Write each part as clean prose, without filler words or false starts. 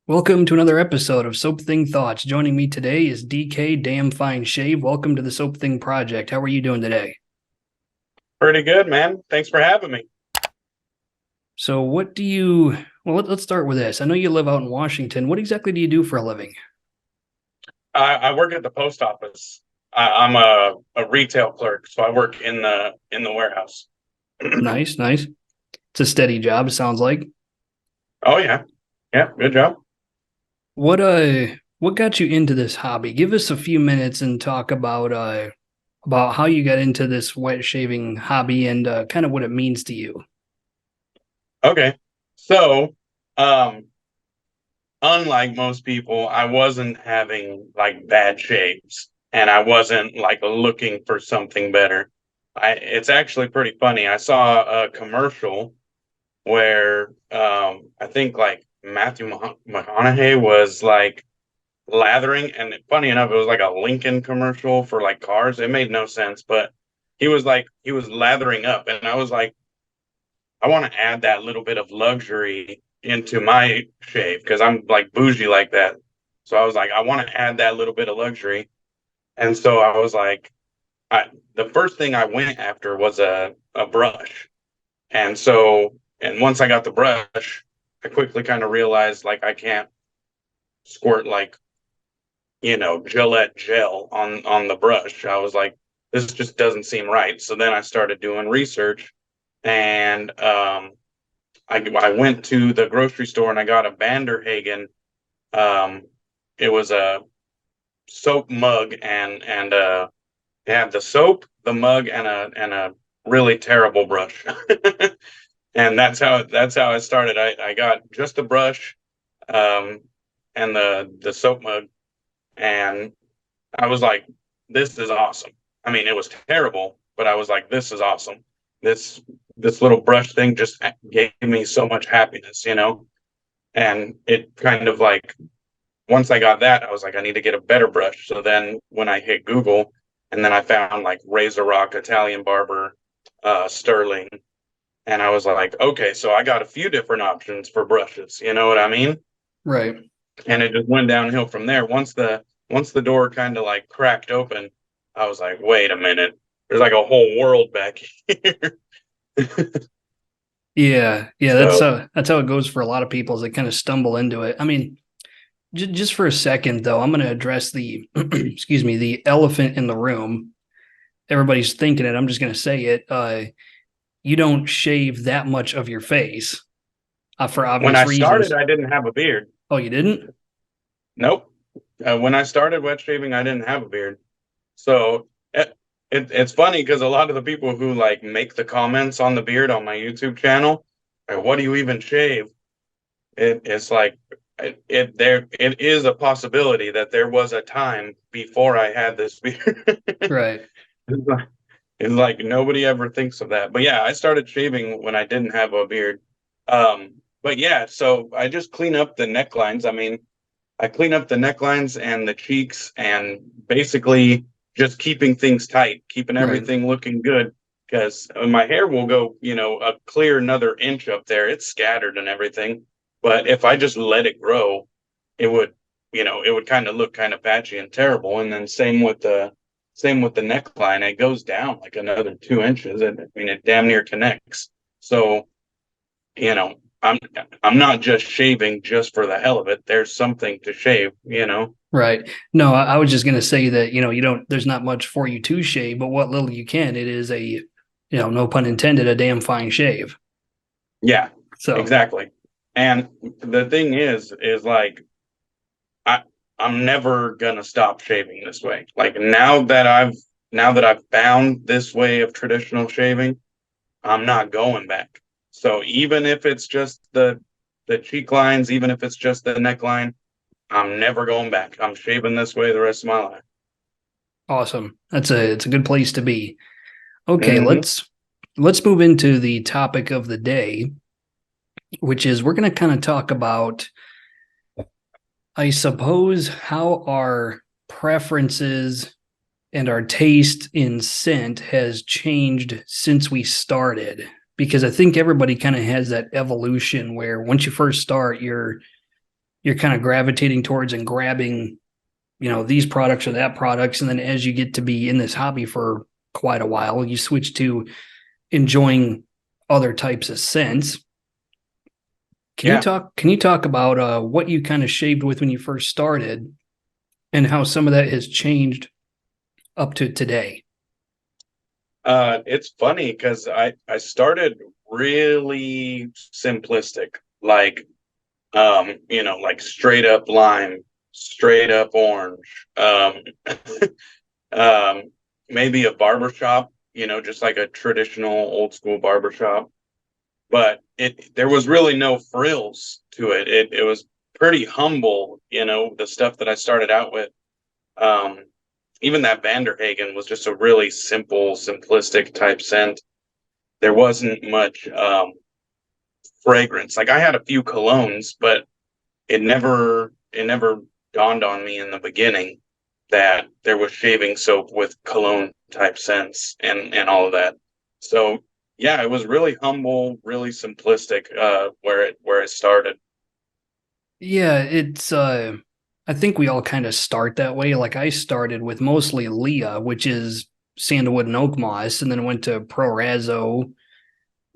Welcome to another episode of Soap Thing Thoughts. Joining me today is DK DamnFineShave. Welcome to the Soap Thing Project. How are you doing today? Pretty good, man. Thanks for having me. So let's start with this. I know you live out in Washington. What exactly do you do for a living? I work at the post office. I'm a retail clerk, so I work in the warehouse. Nice, nice. It's a steady job, it sounds like. Oh yeah, yeah. Good job. What got you into this hobby? Give us a few minutes and talk about how you got into this wet shaving hobby and kind of what it means to you. Okay, so um, unlike most people, I wasn't having like bad shaves, and I wasn't like looking for something better. It's actually pretty funny. I saw a commercial where I think like Matthew McConaughey was like lathering, and funny enough, it was like a Lincoln commercial for like cars. It made no sense, but he was lathering up, and I was like, I want to add that little bit of luxury into my shave because I'm like bougie like that. So I was like, I want to add that little bit of luxury, and so I was like, the first thing I went after was a brush, and once I got the brush, I quickly kind of realized like I can't squirt like Gillette gel on the brush. I was like, this just doesn't seem right. So then I started doing research, and I went to the grocery store and I got a Vanderhagen. Um, it was a soap mug, and it had the soap, the mug, and a really terrible brush. And that's how I started. I got just the brush, um, and the soap mug, and I was like, this is awesome. I mean, it was terrible, but I was like, this is awesome. This this little brush thing just gave me so much happiness. And it kind of like once I got that, I was like, I need to get a better brush. So then when I hit Google, and then I found like Razor Rock, Italian Barber, Sterling, and I was like, okay, so I got a few different options for brushes. You know what I mean? Right. And it just went downhill from there. Once the door kind of like cracked open, I was like, wait a minute, there's like a whole world back here. Yeah, yeah, So that's how it goes for a lot of people as they kind of stumble into it. I mean, just for a second though, I'm going to address the excuse me, the elephant in the room. Everybody's thinking it. I'm just going to say it. You don't shave that much of your face for when obvious I started, reasons. I didn't have a beard. Oh, you didn't? Nope. When I started wet shaving, I didn't have a beard. So it's funny because a lot of the people who like make the comments on the beard on my YouTube channel, what do you even shave? It's like it is a possibility that there was a time before I had this beard. Right. It's like, it's like nobody ever thinks of that. But yeah, I started shaving when I didn't have a beard. But yeah, so I just clean up the necklines. I mean, I clean up the necklines and the cheeks and basically just keeping things tight, keeping Right. everything looking good. Because my hair will go, a clear another inch up there. It's scattered and everything. But if I just let it grow, it would, it would kind of look kind of patchy and terrible. And then same with the neckline. It goes down like another 2 inches. And I mean, it damn near connects. So, you know, I'm I'm not just shaving just for the hell of it. There's something to shave. Right. No, I was just going to say that, you don't, there's not much for you to shave, but what little you can, it is no pun intended, a damn fine shave. Yeah, So, exactly. And the thing is like I I'm never gonna stop shaving this way. Like now that I've found this way of traditional shaving, I'm not going back. So even if it's just the cheek lines, even if it's just the neckline, I'm never going back. I'm shaving this way the rest of my life. awesome. It's a good place to be. Okay, Hmm. let's move into the topic of the day, which is we're going to kind of talk about, I suppose, how our preferences and our taste in scent has changed since we started. Because I think everybody kind of has that evolution where once you first start, you're kind of gravitating towards and grabbing, these products or that products. And then as you get to be in this hobby for quite a while, you switch to enjoying other types of scents. Can you talk about what you kind of shaved with when you first started and how some of that has changed up to today? It's funny because I started really simplistic, like like straight up lime, straight up orange, um, maybe a barbershop, just like a traditional old school barbershop. But there was really no frills to it. It was pretty humble, the stuff that I started out with. Um, Even that Vanderhagen was just a really simple, simplistic type scent. There wasn't much fragrance. Like I had a few colognes, but it never dawned on me in the beginning that there was shaving soap with cologne type scents and all of that. So yeah, it was really humble, really simplistic, where it started. Yeah, it's I think we all kind of start that way. Like I started with mostly Leah, which is sandalwood and oak moss, and then went to Prorazzo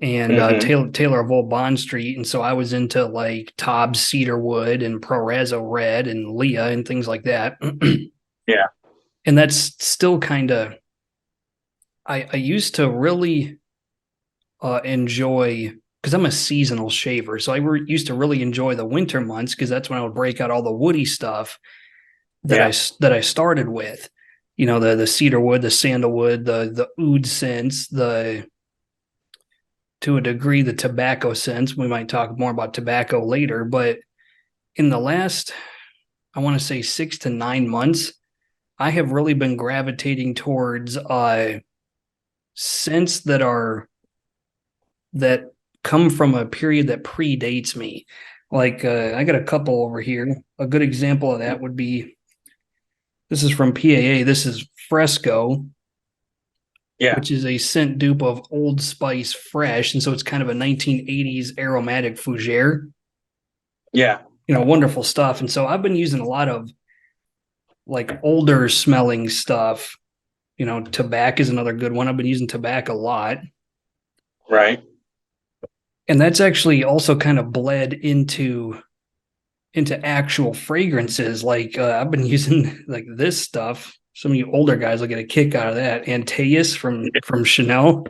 and Hmm. Taylor of Old Bond Street. And so I was into like Tobbs Cedarwood and Prorazzo Red and Leah and things like that. Yeah. And that's still kind of I used to really enjoy, because I'm a seasonal shaver, so used to really enjoy the winter months because that's when I would break out all the woody stuff that Yeah. I started with. The cedarwood, the sandalwood, the oud scents, the to a degree the tobacco scents. We might talk more about tobacco later, but in the last, I want to say 6 to 9 months, I have really been gravitating towards scents that come from a period that predates me. Like I got a couple over here. A good example of that would be, this is from PAA. This is Fresco, Yeah. which is a scent dupe of Old Spice Fresh, and so it's kind of a 1980s aromatic fougere. Yeah. Wonderful stuff. And so I've been using a lot of like older smelling stuff. Tobacco is another good one. I've been using tobacco a lot. Right. And that's actually also kind of bled into actual fragrances. Like I've been using like this stuff. Some of you older guys will get a kick out of that. Antaeus from Chanel.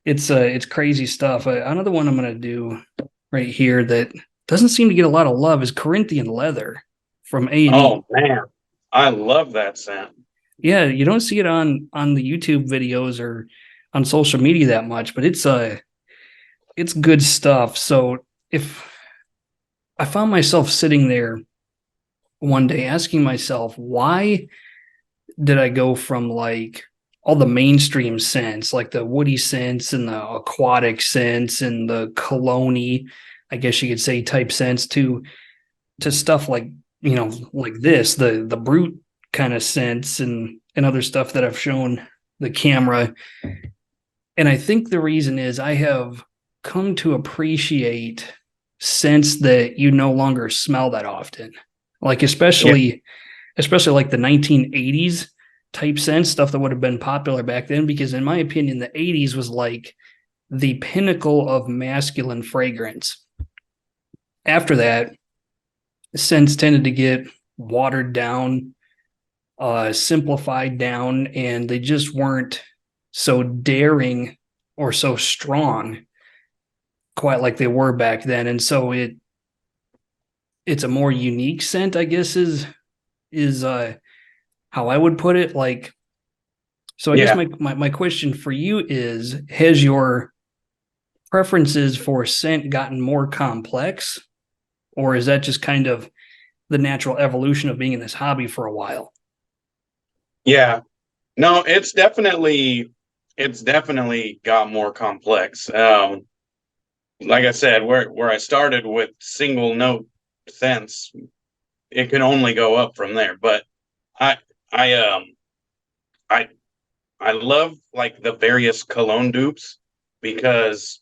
It's crazy stuff. Another one I'm gonna do right here that doesn't seem to get a lot of love is Corinthian Leather from A&E. Oh man, I love that scent. Yeah, you don't see it on the YouTube videos or on social media that much, but it's good stuff. So if I found myself sitting there one day asking myself, why did I go from like all the mainstream scents, like the woody scents and the aquatic scents and the cologne, I guess you could say type scents, to stuff like, like this, the brute kind of scents and other stuff that I've shown the camera. And I think the reason is I have come to appreciate scents that you no longer smell that often. Like Yeah. especially like the 1980s type scent stuff that would have been popular back then, because in my opinion the 80s was like the pinnacle of masculine fragrance. After that, scents tended to get watered down, simplified down, and they just weren't so daring or so strong quite like they were back then. And so it's a more unique scent, I guess, is how I would put it. Like, so I guess Yeah. my question for you is, has your preferences for scent gotten more complex, or is that just kind of the natural evolution of being in this hobby for a while? Yeah. No, it's definitely it's definitely got more complex. Like I said, where I started with single note scents, it can only go up from there. But I I I I love like the various cologne dupes because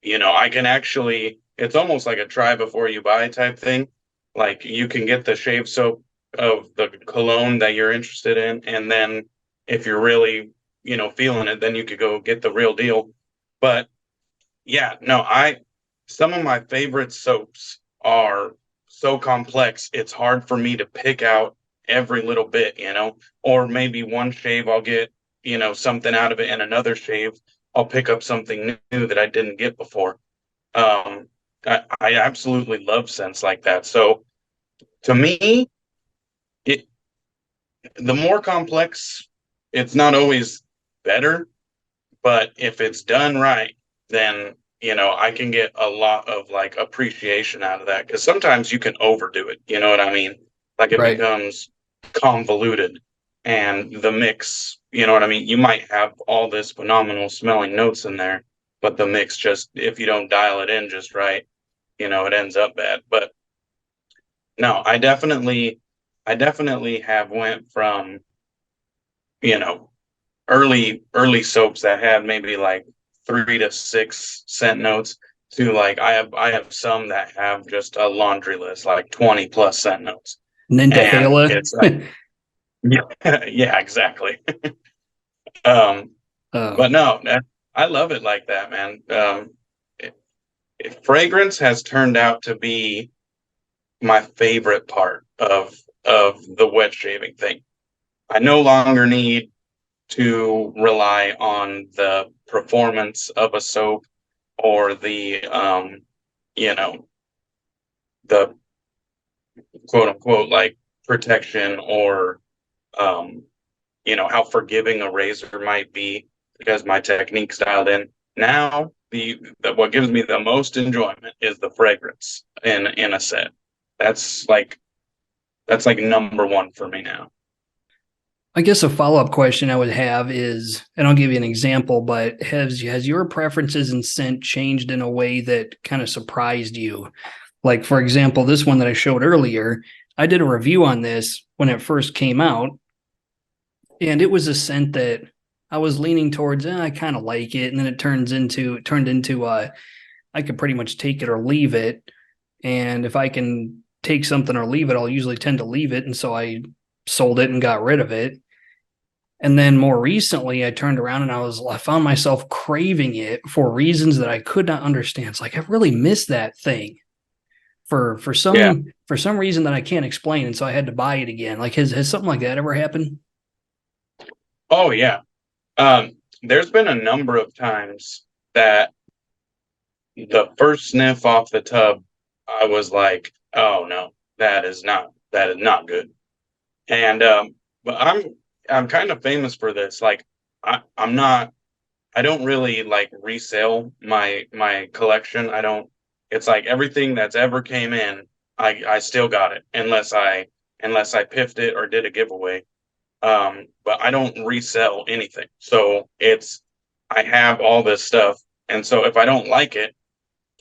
I can actually, it's almost like a try before you buy type thing. Like you can get the shave soap of the cologne that you're interested in, and then if you're really, feeling it, then you could go get the real deal. But yeah, no, some of my favorite soaps are so complex, it's hard for me to pick out every little bit, or maybe one shave I'll get, something out of it, and another shave I'll pick up something new that I didn't get before. Um, I absolutely love scents like that. So to me, it the more complex, it's not always better, but if it's done right, then I can get a lot of like appreciation out of that because sometimes you can overdo it. You know what I mean? Like it Right. becomes convoluted, and the mix. You know what I mean? You might have all this phenomenal smelling notes in there, but the mix just, if you don't dial it in just right, it ends up bad. But no, I definitely have went from you know early soaps that had maybe like 3 to 6 scent notes to like I have some that have just a laundry list like 20 plus scent notes, and Nintahala. it's like yeah, yeah, exactly. um Oh, but no, I love it like that, man. it, Fragrance has turned out to be my favorite part of the wet shaving thing. I no longer need to rely on the performance of a soap or you know, the quote unquote like protection or um, how forgiving a razor might be because my technique's dialed in. Now the what gives me the most enjoyment is the fragrance in a set. That's like that's like number one for me now. I guess a follow-up question I would have is, and I'll give you an example, but has your preferences in scent changed in a way that kind of surprised you? Like, for example, this one that I showed earlier, I did a review on this when it first came out, and it was a scent that I was leaning towards, I kind of like it, and then it turned into I could pretty much take it or leave it. And if I can take something or leave it, I'll usually tend to leave it. And so I sold it and got rid of it. And then more recently, I turned around and I found myself craving it for reasons that I could not understand. It's like I really missed that thing for Yeah. some reason that I can't explain, and so I had to buy it again. Like has something like that ever happened? Oh yeah. There's been a number of times that the first sniff off the tub, I was like, "Oh no, that is not good." And but I'm kind of famous for this. Like, I'm not. I don't really like resell my collection. I don't. It's like everything that's ever came in, I still got it unless I piffed it or did a giveaway. But I don't resell anything. So I have all this stuff, and so if I don't like it,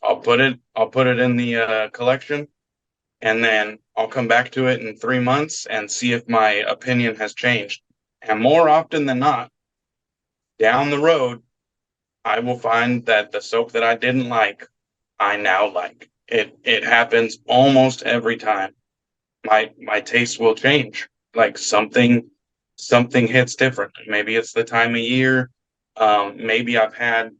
I'll put it in the collection, and then I'll come back to it in 3 months and see if my opinion has changed. And more often than not, down the road, I will find that the soap that I didn't like, I now like. It happens almost every time. My taste will change. Like something hits different. Maybe it's the time of year. Maybe I've had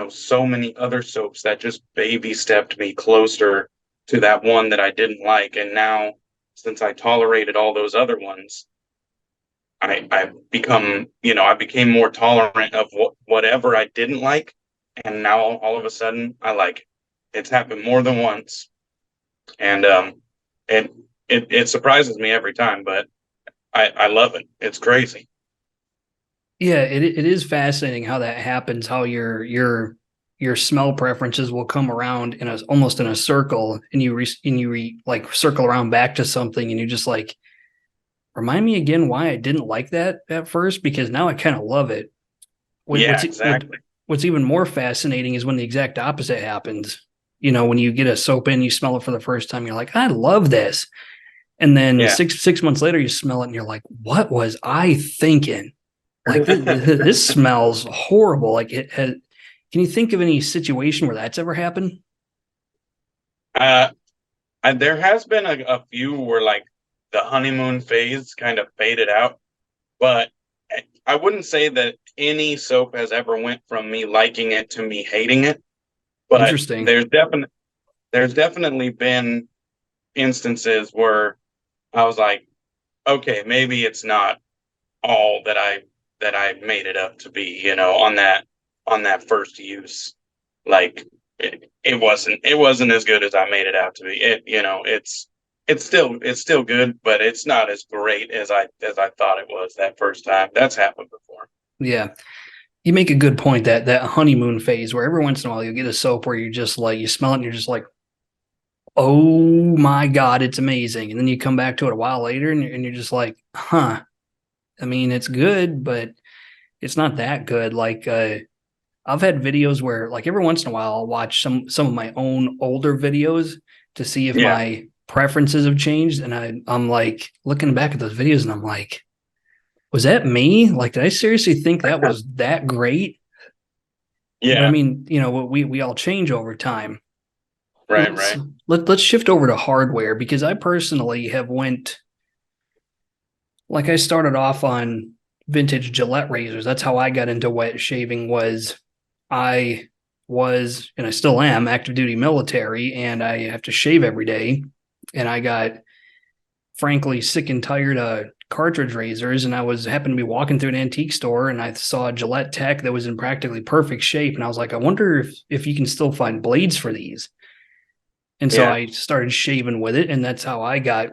so many other soaps that just baby stepped me closer to that one that I didn't like. And now, since I tolerated all those other ones, I became more tolerant of whatever I didn't like. And now all of a sudden I like it. It's happened more than once. And it, it surprises me every time, but I love it. It's crazy. Yeah, it is fascinating how that happens. How your smell preferences will come around in a almost in a circle, and like circle around back to something, and you just like remind me again why I didn't like that at first because now I kind of love it. Yeah, exactly. What's even more fascinating is when the exact opposite happens. You know, when you get a soap in, you smell it for the first time, you're like, I love this. And then Yeah. six months later, you smell it and you're like, what was I thinking? Like this smells horrible. Like it has, can you think of any situation where that's ever happened? uh, and there has been a few where like the honeymoon phase kind of faded out, but I wouldn't say that any soap has ever went from me liking it to me hating it. But Interesting. there's definitely been instances where I was like, okay, maybe it's not all that I made it up to be, on that first use. Like it wasn't as good as I made it out to be. It's still good, but it's not as great as I thought it was that first time. That's happened before. Yeah. You make a good point that honeymoon phase where every once in a while you get a soap where you're just like, you smell it and you're just like, oh my God, it's amazing. And then you come back to it a while later and you're just like, huh. I mean, it's good, but it's not that good. Like, I've had videos where like every once in a while I'll watch some of my own older videos to see if Yeah, my preferences have changed. And I'm like looking back at those videos and I'm like, was that me? Like, did I seriously think that was that great? But I yeah, mean, you know, we all change over time. right, Let's right. let's shift over to hardware because I personally have went like I started off on vintage Gillette razors. That's how I got into wet shaving was I was and I still am active duty military and I have to shave every day. And I got frankly sick and tired of cartridge razors and I was happened to be walking through an antique store and I saw a Gillette Tech that was in practically perfect shape and I was like, I wonder if you can still find blades for these. And so Yeah, I started shaving with it and that's how I got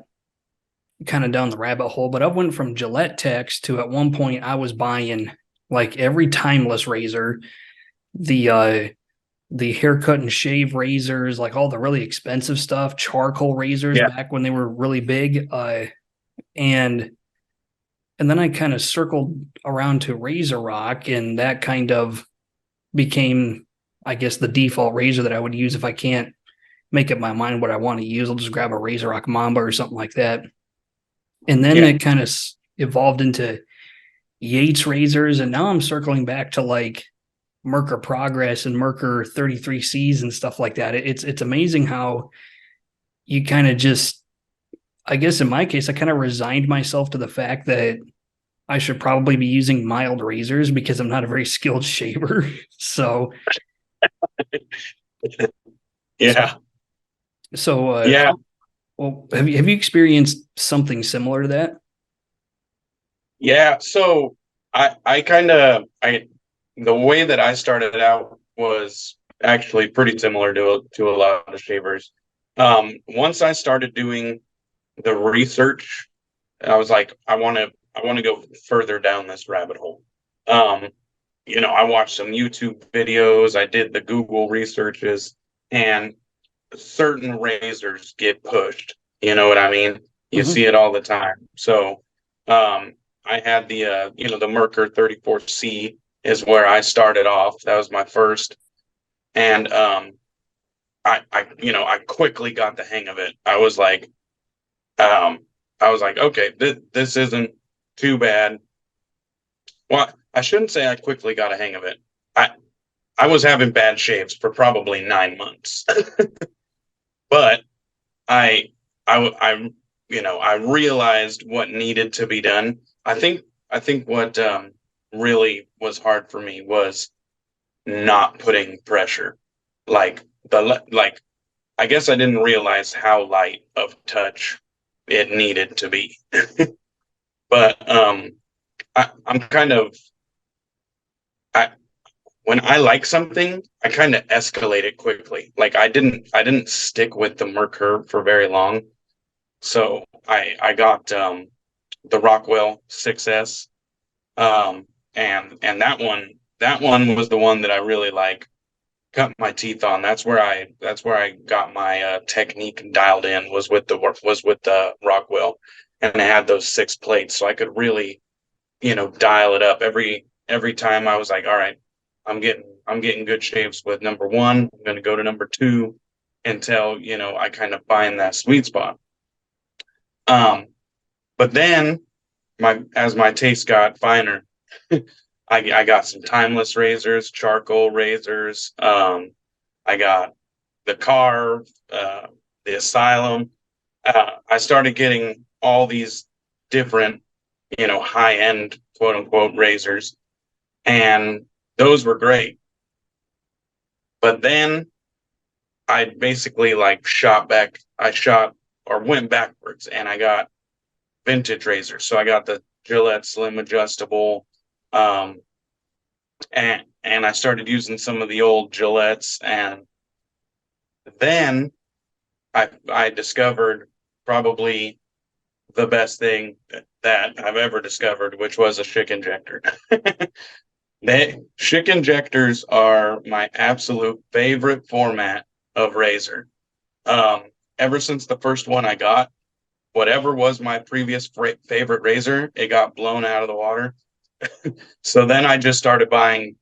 kind of down the rabbit hole. But I went from Gillette Techs to at one point I was buying like every timeless razor, the the haircut and shave razors, like all the really expensive stuff, charcoal razors yeah, back when they were really big. And and then I kind of circled around to Razor Rock, and that kind of became, I guess, the default razor that I would use if I can't make up my mind what I want to use. I'll just grab a Razor Rock Mamba or something like that. And then yeah. it kind of evolved into Yates razors, and now I'm circling back to like Merkur Progress and Merkur 33Cs and stuff like that. It's amazing how you kind of just, I guess in my case, I kind of resigned myself to the fact that I should probably be using mild razors because I'm not a very skilled shaver. So, so, Yeah, so, yeah, well, have you experienced something similar to that? yeah. So I kind of I the way that I started out was actually pretty similar to a lot of shavers. Once I started doing the research, I was like, I want to go further down this rabbit hole. Um, I watched some YouTube videos, I did the Google researches, and certain razors get pushed. You know what I mean? You Mm-hmm. see it all the time. So, I had the Merkur 34C is where I started off. That was my first, and I quickly got the hang of it. Um, I was like, okay, this isn't too bad. Well, I shouldn't say I quickly got a hang of it. I I was having bad shaves for probably 9 months, but I I I realized what needed to be done. I think what really was hard for me was not putting pressure. Like like I guess I didn't realize how light of touch it needed to be. But I'm kind of I when I like something, I kind of escalate it quickly. Like I didn't stick with the Merkur for very long. So I got the Rockwell 6S, and that one was the one that I really like cut my teeth on. That's where I got my technique dialed in was with the Rockwell, and I had those 6 plates, so I could really dial it up. every time I was like, all right, I'm getting good shaves with number one. I'm going to go to number two until, you know, I kind of find that sweet spot. But then as my taste got finer, I got some timeless razors, charcoal razors. I got the Carve, the Asylum. I started getting all these different, you know, high end quote unquote razors, and those were great. But then I basically like went backwards, and I got vintage razors. So I got the Gillette Slim Adjustable, um, and I started using some of the old Gillettes, and then I discovered probably the best thing that I've ever discovered, which was a Schick injector. Schick injectors are my absolute favorite format of razor. Um, Ever since the first one I got, whatever was my previous favorite razor, it got blown out of the water. So then I just started buying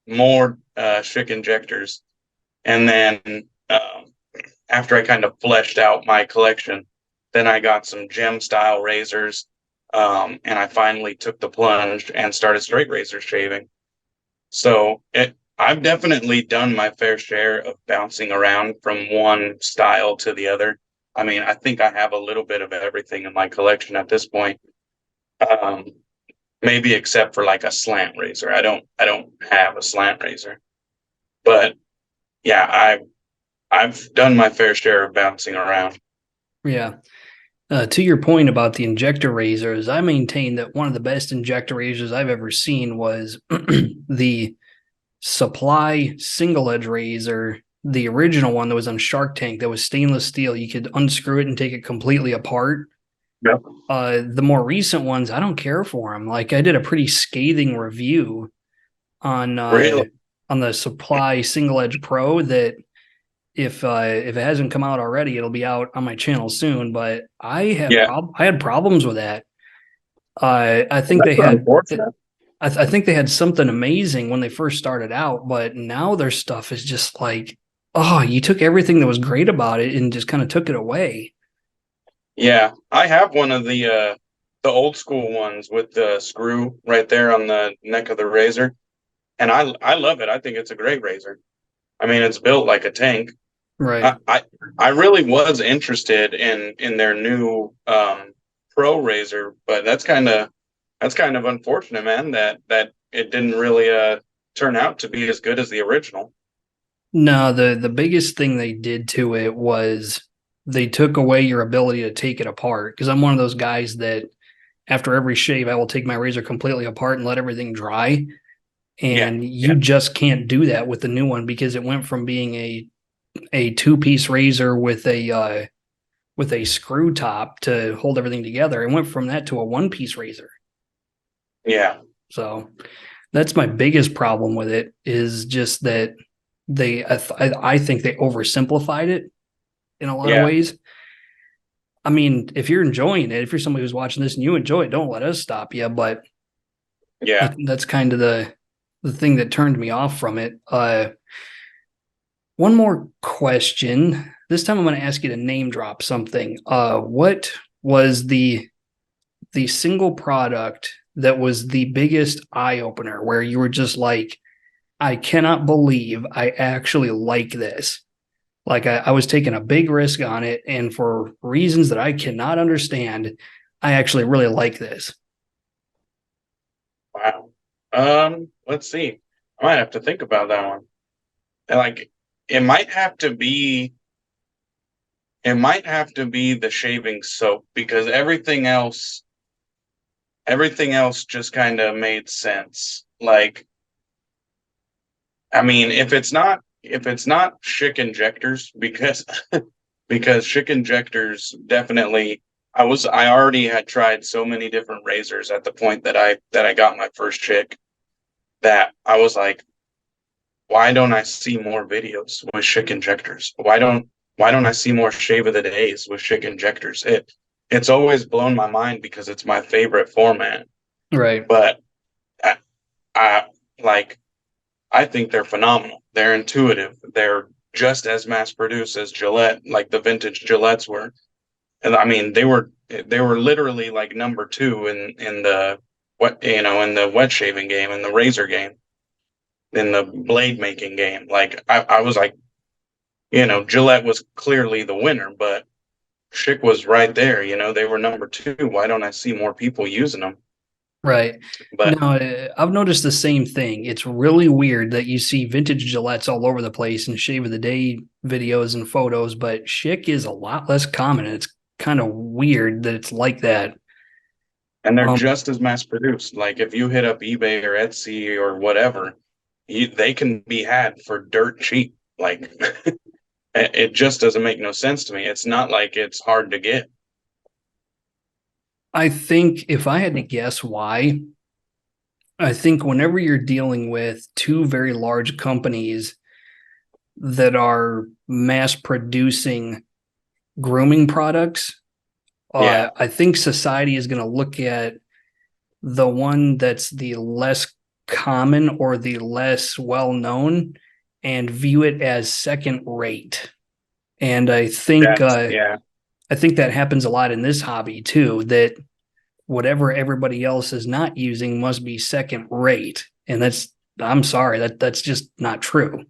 more Schick injectors, and then after I kind of fleshed out my collection, then I got some gem style razors, and I finally took the plunge and started straight razor shaving. So I've definitely done my fair share of bouncing around from one style to the other. I mean, I think I have a little bit of everything in my collection at this point. Um, Maybe except for like a slant razor. I don't have a slant razor. But yeah, I've done my fair share of bouncing around. Yeah. To your point about the injector razors, I maintain that one of the best injector razors I've ever seen was the Supply single edge razor, the original one that was on Shark Tank that was stainless steel. You could unscrew it and take it completely apart. Yep. The more recent ones, I don't care for them. Like I did a pretty scathing review on Really? on the Supply Single Edge Pro that if it hasn't come out already, it'll be out on my channel soon. But Yeah. I had problems with that. I think they That's had unfortunate. I think they had something amazing when they first started out, but now their stuff is just like, oh, you took everything that was great about it and just kind of took it away. Yeah, I have one of the old school ones with the screw right there on the neck of the razor, and I love it. I think it's a great razor. I mean, it's built like a tank. Right. I really was interested in their new Pro razor, but that's kind of unfortunate, man, that it didn't really turn out to be as good as the original. No, the biggest thing they did to it was they took away your ability to take it apart. Because I'm one of those guys that after every shave, I will take my razor completely apart and let everything dry. Yeah, And yeah, you just can't do that with the new one because it went from being a two-piece razor with a screw top to hold everything together. It went from that to a one-piece razor. yeah, So that's my biggest problem with it is just that I think they oversimplified it in a lot of yeah, ways. I mean, if you're enjoying it, if you're somebody who's watching this and you enjoy it, don't let us stop you. But yeah. that's kind of the thing that turned me off from it. One more question. This time I'm going to ask you to name drop something. What was the single product that was the biggest eye opener where you were just like, I cannot believe I actually like this. Like I was taking a big risk on it, and for reasons that I cannot understand, I actually really like this. Wow. Let's see. I might have to think about that one. And like, it might have to be, it might have to be the shaving soap because everything else just kind of made sense. Like, I mean, if it's not Schick injectors, because because Schick injectors definitely, I already had tried so many different razors at the point that I got my first Schick that I was like, why don't I see more videos with Schick injectors? Why don't I see more shave of the days with Schick injectors? It's always blown my mind because it's my favorite format. Right. But I like I think they're phenomenal. They're intuitive. They're just as mass produced as Gillette, like the vintage Gillettes were. And I mean, they were literally like number two in the in the wet shaving game, in the razor game, in the blade making game. Like I was like, Gillette was clearly the winner, but Schick was right there. They were number two. Why don't I see more people using them? Right. But No, I've noticed the same thing. It's really weird that you see vintage Gillettes all over the place and shave of the day videos and photos, but Schick is a lot less common. And it's kind of weird that it's like that. and they're Um, just as mass produced. Like if you hit up eBay or Etsy or whatever, they can be had for dirt cheap. Like it just doesn't make no sense to me. It's not like it's hard to get. I think if I had to guess why, I think whenever you're dealing with two very large companies that are mass producing grooming products, Yeah, I think society is going to look at the one that's the less common or the less well known and view it as second rate. And yeah, I think that happens a lot in this hobby too, that whatever everybody else is not using must be second rate. And I'm sorry, that's just not true.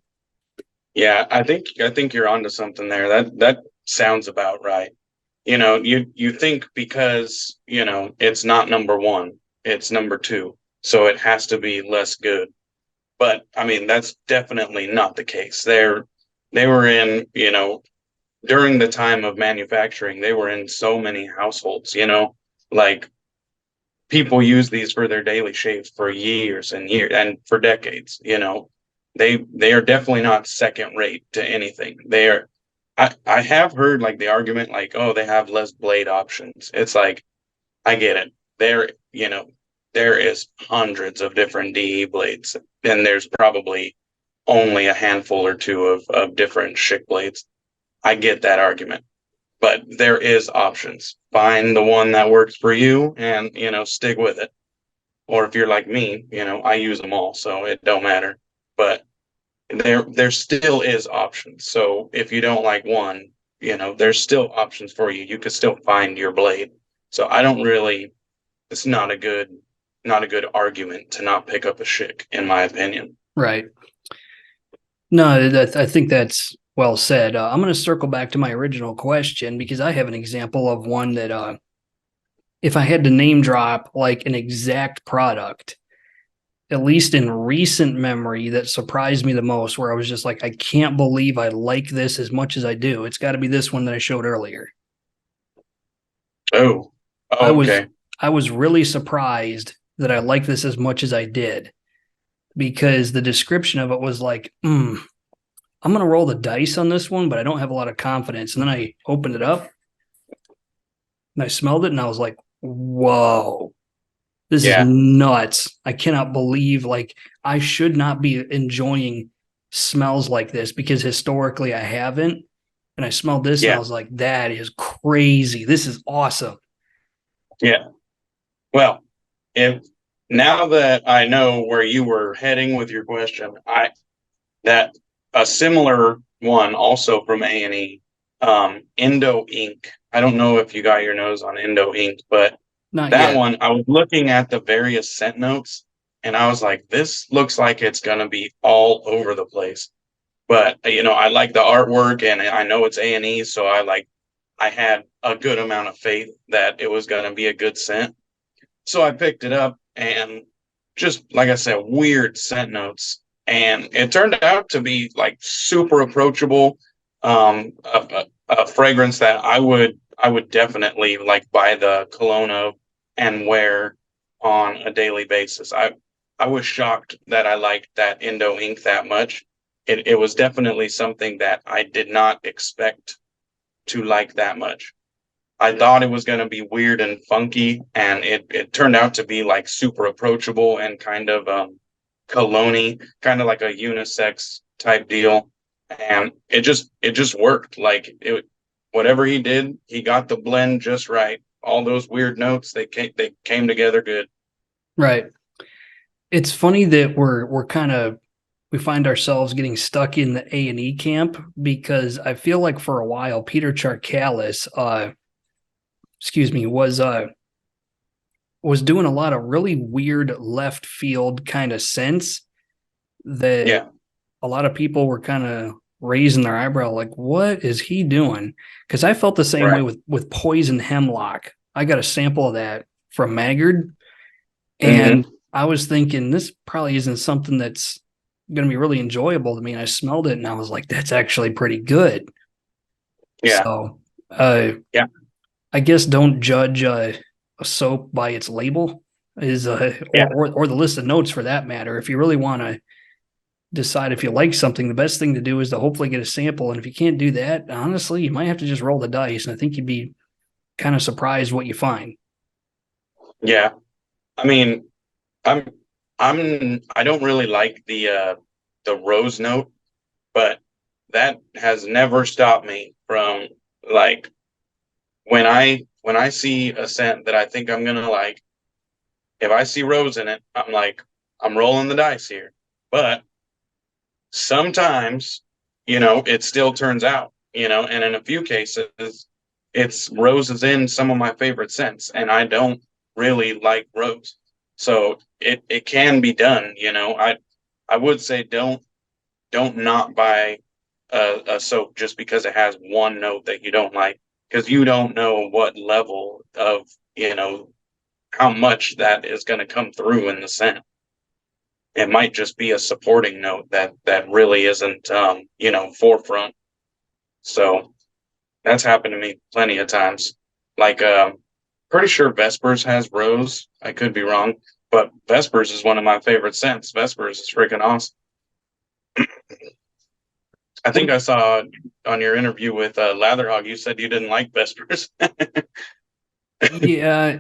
yeah. I think you're onto something there. That sounds about right. You think because it's not number one, it's number two, so it has to be less good. But I mean, that's definitely not the case. They were in, during the time of manufacturing, they were in so many households, like people use these for their daily shaves for years and years and for decades. They are definitely not second rate to anything. I have heard like the argument like, oh, they have less blade options. It's like, I get it. There is hundreds of different DE blades, and there's probably only a handful or two of different Schick blades. I get that argument, but there is options. Find the one that works for you and, stick with it. Or if you're like me, I use them all, so it don't matter. But there still is options. So if you don't like one, there's still options for you. You could still find your blade. So I don't really, it's not a good argument to not pick up a Schick, in my opinion. Right. No, I think that's well said. I'm going to circle back to my original question because I have an example of one that if I had to name drop like an exact product, at least in recent memory, that surprised me the most, where I was just like, I can't believe I like this as much as I do. It's got to be this one that I showed earlier. Oh, I was okay. I was really surprised that I like this as much as I did because the description of it was like, I'm going to roll the dice on this one, but I don't have a lot of confidence. And then I opened it up and I smelled it and I was like, whoa, this is Yeah, nuts. I cannot believe like I should not be enjoying smells like this because historically I haven't. And I smelled this and I yeah, was like, that is crazy. This is awesome. yeah. Well, if now that I know where you were heading with your question, that a similar one also from A&E, Indo Ink. I don't know if you got your nose on Indo Ink, but Not that yet. one, I was looking at the various scent notes and I was like, this looks like it's going to be all over the place. But, I like the artwork and I know it's A&E. So I had a good amount of faith that it was going to be a good scent. So I picked it up and just, like I said, weird scent notes. And it turned out to be like super approachable, a fragrance that I would definitely like buy the cologne of and wear on a daily basis. I was shocked that I liked that Indo ink that much. It was definitely something that I did not expect to like that much. I thought it was going to be weird and funky, and it turned out to be like super approachable and kind of cologne kind of like a unisex type deal. And it just worked. Like whatever he did, he got the blend just right. All those weird notes, they came together good. Right. It's funny that we're kind of we find ourselves getting stuck in the A&E camp because I feel like for a while Peter Charkalis, was doing a lot of really weird left field kind of sense that Yeah, a lot of people were kind of raising their eyebrow, like, what is he doing? Because I felt the same way right. with poison hemlock. I got a sample of that from Maggard, and Hmm. I was thinking this probably isn't something that's going to be really enjoyable to me. And I smelled it, and I was like, that's actually pretty good. Yeah, So, uh, yeah, I guess don't judge a soap by its label, is yeah, or the list of notes for that matter. If you really want to decide if you like something, the best thing to do is to hopefully get a sample. And if you can't do that, honestly, you might have to just roll the dice. And I think you'd be kind of surprised what you find. yeah. I mean, I'm I don't really like the rose note, but that has never stopped me from like when I see a scent that I think I'm gonna like, if I see rose in it, I'm like, I'm rolling the dice here. But sometimes, it still turns out, and in a few cases, it's roses in some of my favorite scents, and I don't really like rose. So it can be done, I would say don't not buy a soap just because it has one note that you don't like, because you don't know what level of, how much that is going to come through in the scent. It might just be a supporting note that really isn't, forefront. So that's happened to me plenty of times. Like, pretty sure Vespers has rose. I could be wrong, but Vespers is one of my favorite scents. Vespers is freaking awesome. I think What? I saw on your interview with Latherhog, you said you didn't like Vespers. Yeah,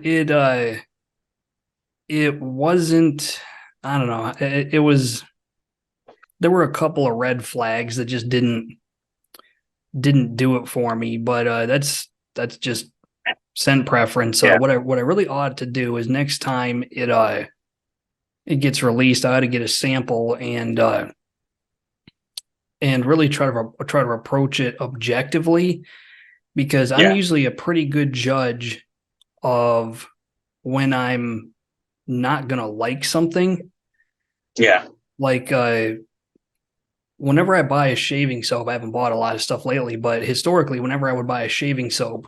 it wasn't. I don't know. It was. There were a couple of red flags that just didn't do it for me. But that's just scent preference. Yeah, What I really ought to do is next time it gets released, I ought to get a sample and really try to approach it objectively, because I'm yeah, usually a pretty good judge of when I'm not gonna like something. yeah, Like whenever I buy a shaving soap, I haven't bought a lot of stuff lately, but historically, whenever I would buy a shaving soap,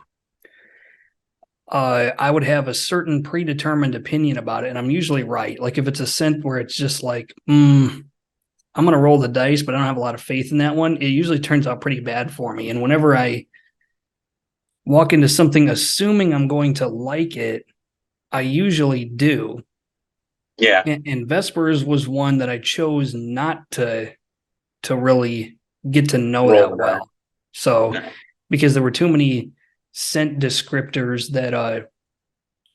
I would have a certain predetermined opinion about it, and I'm usually right. Like if it's a scent where it's just like, I'm gonna roll the dice, but I don't have a lot of faith in that one, it usually turns out pretty bad for me. And whenever I walk into something assuming I'm going to like it, I usually do. yeah. And Vespers was one that I chose not to really get to know Roll that the dice. well. So No. because there were too many scent descriptors that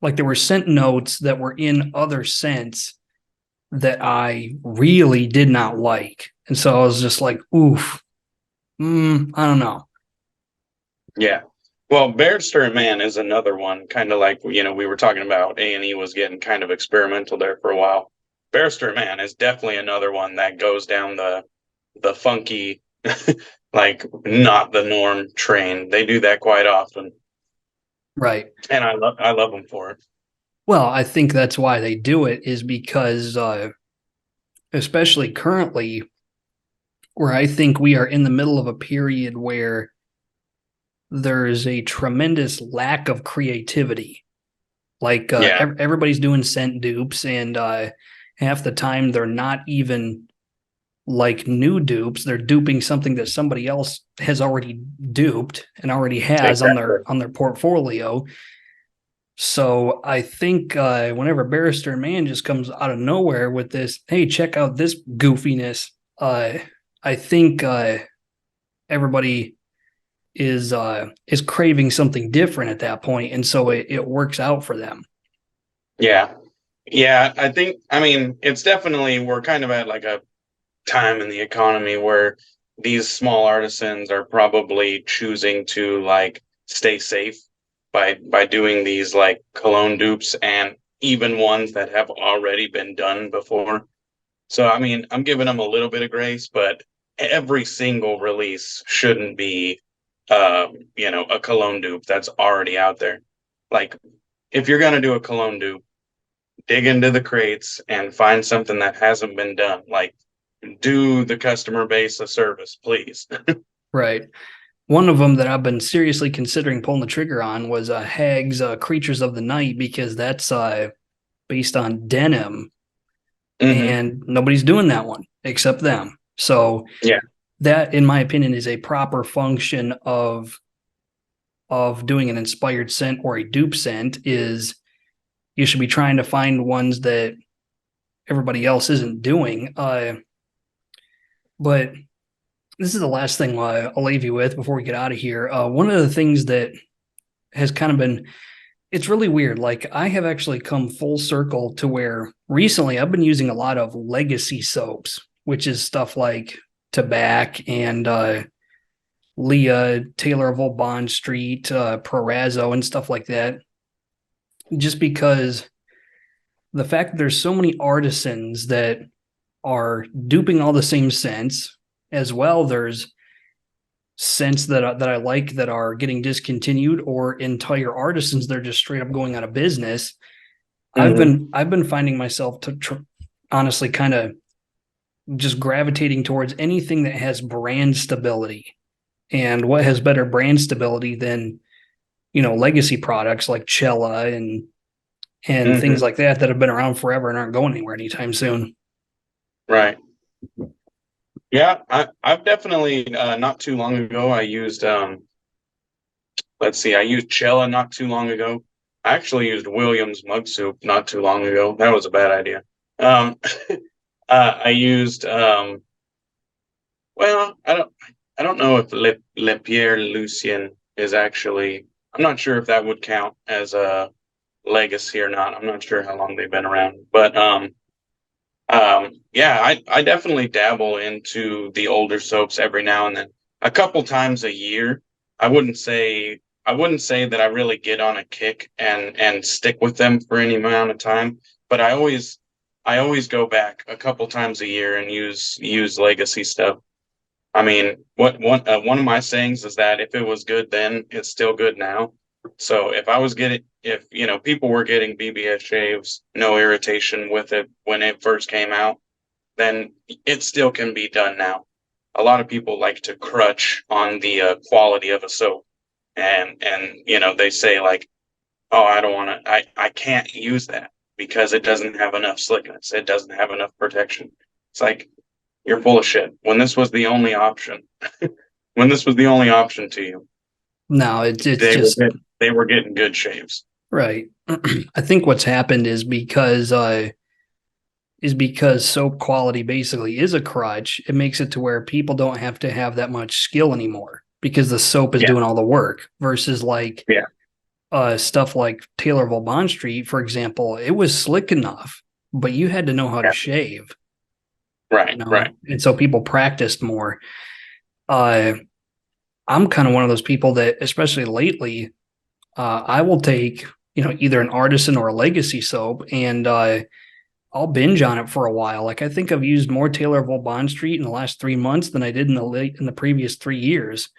like there were scent notes that were in other scents that I really did not like. And so I was just like, oof, I don't know. Yeah. Well, Barrister Man is another one, kind of like, we were talking about A&E was getting kind of experimental there for a while. Barrister Man is definitely another one that goes down the funky, like not the norm train. They do that quite often, Right. and I love them for it. Well, I think that's why they do it, is because especially currently, where I think we are in the middle of a period where there's a tremendous lack of creativity. Like Yeah, everybody's doing scent dupes, and half the time they're not even like new dupes. They're duping something that somebody else has already duped and already has exactly. on their portfolio. So I think whenever Barrister Man just comes out of nowhere with this, hey, check out this goofiness. I think everybody is craving something different at that point, and so it works out for them. Yeah, yeah. I mean, it's definitely we're kind of at like a time in the economy where these small artisans are probably choosing to like stay safe by doing these like cologne dupes, and even ones that have already been done before. So, I mean, I'm giving them a little bit of grace, but every single release shouldn't be, a cologne dupe that's already out there. Like, if you're going to do a cologne dupe, dig into the crates and find something that hasn't been done. Like, do the customer base a service, please. Right. One of them that I've been seriously considering pulling the trigger on was Hag's Creatures of the Night, because that's based on denim, Mm-hmm. and nobody's doing that one except them. So Yeah. that, in my opinion, is a proper function of doing an inspired scent or a dupe scent. Is you should be trying to find ones that everybody else isn't doing. But this is the last thing I'll leave you with before we get out of here. One of the things that has kind of been, it's really weird. Like, I have actually come full circle to where recently I've been using a lot of legacy soaps, which is stuff like Tabac and Leah, Taylor of Old Bond Street, Perazzo, and stuff like that. Just because the fact that there's so many artisans that are duping all the same scents as well. There's scents that I like that are getting discontinued, or entire artisans they're just straight up going out of business. Mm-hmm. I've been finding myself honestly kind of just gravitating towards anything that has brand stability. And what has better brand stability than, legacy products like Cella and things Mm-hmm. like that have been around forever and aren't going anywhere anytime soon. Right. Yeah, I've definitely not too long ago I used let's see, I used Cella not too long ago. I actually used Williams mug soup not too long ago. That was a bad idea. Um I used well, I don't know if Le Pierre Lucien is actually, I'm not sure if that would count as a legacy or not. I'm not sure how long they've been around. But yeah, I definitely dabble into the older soaps every now and then. A couple times a year. I wouldn't say that I really get on a kick and stick with them for any amount of time, but I always go back a couple times a year and use legacy stuff. I mean, one of my sayings is that if it was good then, it's still good now. So if people were getting BBS shaves, no irritation with it when it first came out, then it still can be done now. A lot of people like to crutch on the quality of a soap, and they say like, oh, I don't want to, I can't use that because it doesn't have enough slickness, it doesn't have enough protection. It's like, you're full of shit. When this was the only option, when this was the only option to you, No, it's they were just they were getting good shaves. right. I think what's happened is because soap quality basically is a crutch. It makes it to where people don't have to have that much skill anymore because the soap is Yeah, doing all the work, versus like yeah, stuff like Taylor of Bond Street, for example. It was slick enough, but you had to know how to yeah. shave, Right, right. and so people practiced more. Uh, I'm kind of one of those people that, especially lately, I will take, either an artisan or a legacy soap, and I'll binge on it for a while. Like, I think I've used more Taylor of Old Bond Street in the last 3 months than I did in the previous 3 years,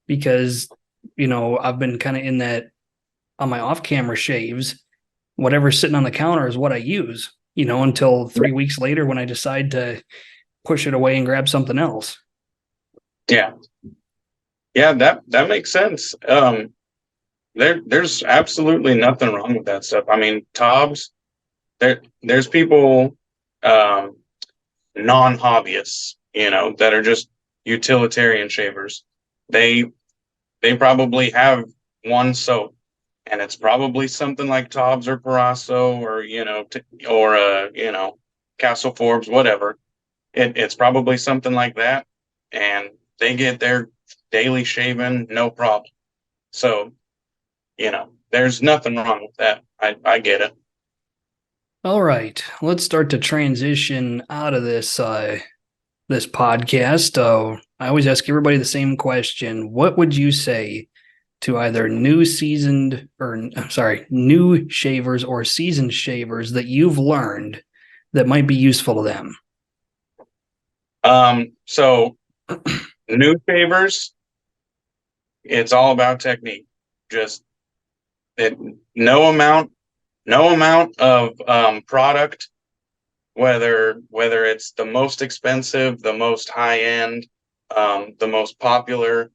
because I've been kind of in that on my off-camera shaves. Whatever's sitting on the counter is what I use. Until 3 weeks later when I decide to push it away and grab something else. Yeah, yeah. That makes sense. There's absolutely nothing wrong with that stuff. I mean, Tobs. There's people, um, non-hobbyists, that are just utilitarian shavers. They they probably have one soap, and it's probably something like Tobbs or Parasso or Castle Forbes, whatever. It's probably something like that, and they get their daily shaving no problem. So there's nothing wrong with that. I get it. All right, let's start to transition out of this podcast. I always ask everybody the same question. What would you say to either new shavers or seasoned shavers that you've learned that might be useful to them? So new shavers, it's all about technique. Just it, no amount of product, whether it's the most expensive, the most high end, the most popular,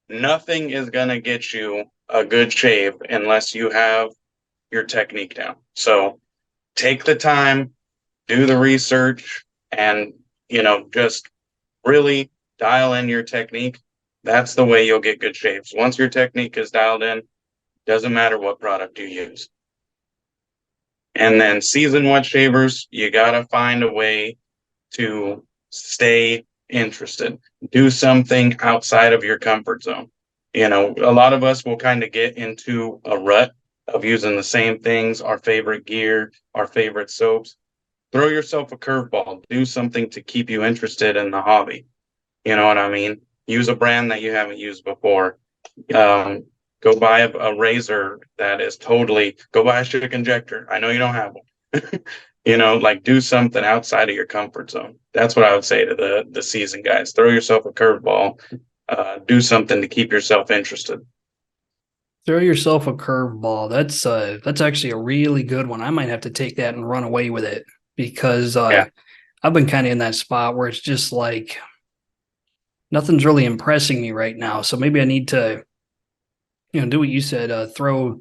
nothing is gonna get you a good shave unless you have your technique down. So take the time, do the research, and just really dial in your technique. That's the way you'll get good shaves. Once your technique is dialed in, doesn't matter what product you use. And then season wet shavers, you gotta find a way to stay interested. Do something outside of your comfort zone. A lot of us will kind of get into a rut of using the same things, our favorite gear, our favorite soaps. Throw yourself a curveball. Do something to keep you interested in the hobby. You know what I mean? Use a brand that you haven't used before. Go buy a razor that is go buy a Schick injector. I know you don't have one. Like do something outside of your comfort zone. That's what I would say to the seasoned guys. Throw yourself a curveball. Do something to keep yourself interested. Throw yourself a curveball. That's actually a really good one. I might have to take that and run away with it because Yeah. I've been kind of in that spot where it's just like nothing's really impressing me right now. So maybe I need to, do what you said, throw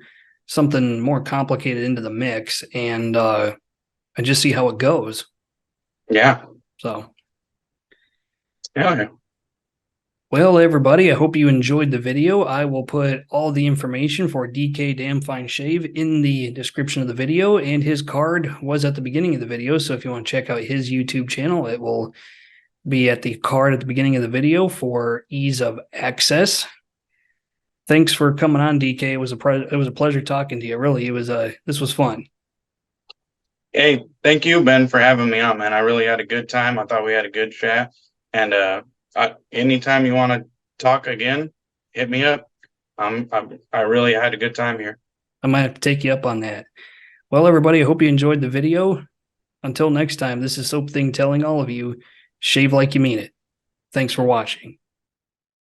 something more complicated into the mix and just see how it goes. Yeah. So, Yeah. well, everybody, I hope you enjoyed the video. I will put all the information for DK DamnFineShave in the description of the video, and his card was at the beginning of the video. So if you want to check out his YouTube channel, it will be at the card at the beginning of the video for ease of access. Thanks for coming on, DK. It was a pleasure talking to you. Really, this was fun. Hey, thank you, Ben, for having me on, man. I really had a good time. I thought we had a good chat. And anytime you want to talk again, hit me up. I really had a good time here. I might have to take you up on that. Well, everybody, I hope you enjoyed the video. Until next time, this is Soap Thing telling all of you, shave like you mean it. Thanks for watching.